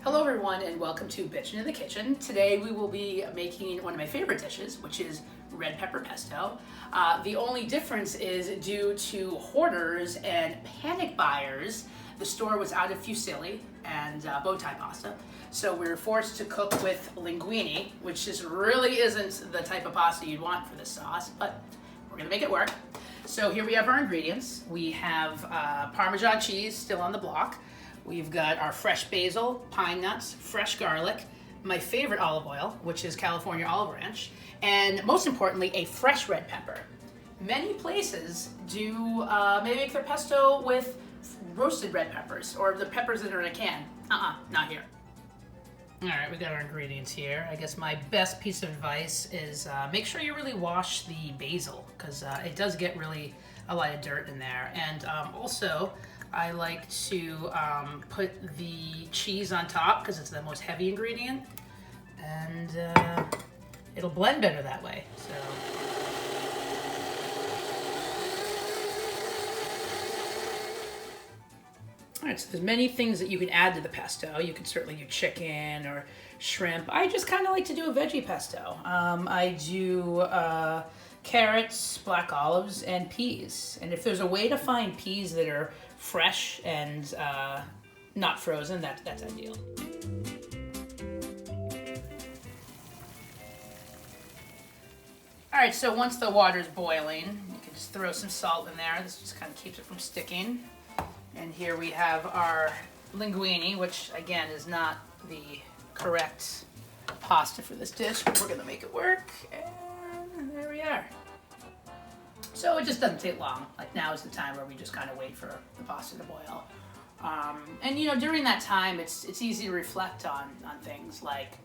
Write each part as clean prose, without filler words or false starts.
Hello everyone and welcome to Bitchin in the Kitchen. Today we will be making one of my favorite dishes, which is red pepper pesto. The only difference is due to hoarders and panic buyers, the store was out of fusilli and bow tie pasta. So we were forced to cook with linguine, which just really isn't the type of pasta you'd want for this sauce, but we're gonna make it work. So here we have our ingredients. We have Parmesan cheese still on the block. We've got our fresh basil, pine nuts, fresh garlic, my favorite olive oil, which is California olive ranch, and most importantly, a fresh red pepper. Many places do maybe make their pesto with roasted red peppers or the peppers that are in a can. Not here. All right, we got our ingredients here. I guess my best piece of advice is make sure you really wash the basil because it does get really a lot of dirt in there. And also, I like to put the cheese on top because it's the most heavy ingredient, and it'll blend better that way. So. All right, so there's many things that you can add to the pesto. You can certainly do chicken or shrimp. I just kind of like to do a veggie pesto. I do carrots, black olives, and peas. And if there's a way to find peas that are fresh and not frozen, that's ideal. All right, so once the water's boiling, you can just throw some salt in there. This just kind of keeps it from sticking. And here we have our linguine, which again is not the correct pasta for this dish, but we're gonna make it work. And there we are. So it just doesn't take long. Like now is the time where we just kind of wait for the pasta to boil. And you know, during that time, it's easy to reflect on things like,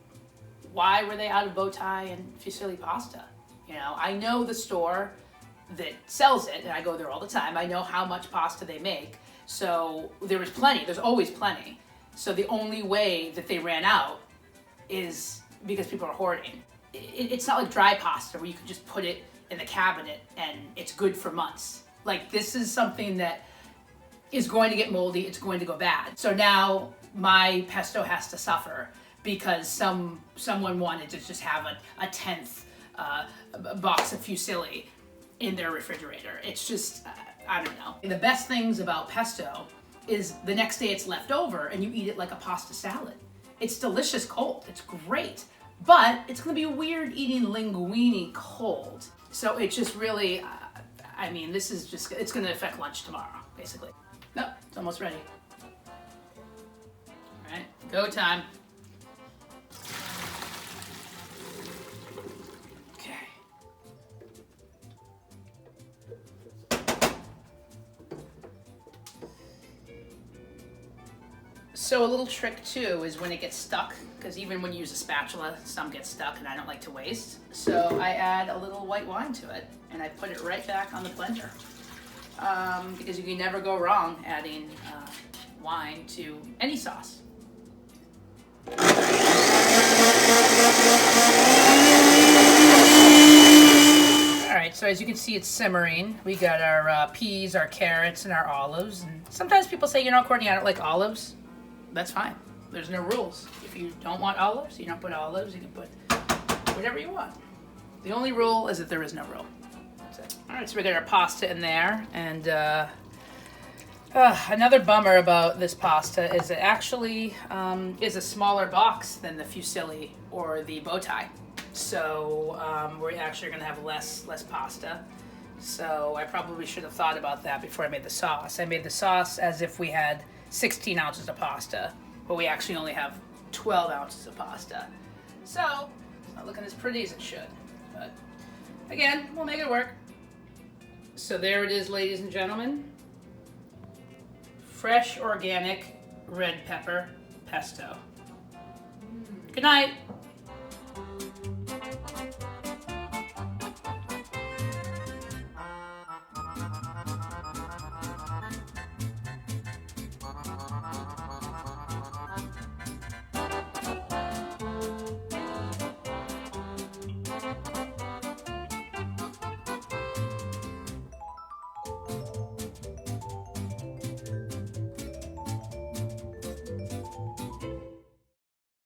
why were they out of bow tie and fusilli pasta? You know, I know the store that sells it, and I go there all the time. I know how much pasta they make. So there was plenty, there's always plenty. So the only way that they ran out is because people are hoarding. It's not like dry pasta where you can just put it in the cabinet and it's good for months. Like this is something that is going to get moldy, it's going to go bad. So now my pesto has to suffer because someone wanted to just have a 10th box of fusilli in their refrigerator. It's just, I don't know. The best things about pesto is the next day it's left over and you eat it like a pasta salad. It's delicious cold, it's great, but it's gonna be weird eating linguine cold. So it's just really, I mean, this is just, it's gonna affect lunch tomorrow, basically. Nope, it's almost ready. All right, go time. So a little trick too is when it gets stuck, because even when you use a spatula, some get stuck and I don't like to waste. So I add a little white wine to it and I put it right back on the blender. Because you can never go wrong adding wine to any sauce. Alright, so as you can see, it's simmering. We got our peas, our carrots, and our olives. And sometimes people say, you know, Courtney, I don't like olives. That's fine. There's no rules. If you don't want olives, you don't put olives. You can put whatever you want. The only rule is that there is no rule. That's it. All right, so we got our pasta in there, and another bummer about this pasta is it actually is a smaller box than the fusilli or the bow tie. So we're actually going to have less pasta. So I probably should have thought about that before I made the sauce. I made the sauce as if we had 16 ounces of pasta, but we actually only have 12 ounces of pasta. So it's not looking as pretty as it should, but again, we'll make it work. So there it is, ladies and gentlemen. Fresh, organic red pepper pesto. Good night.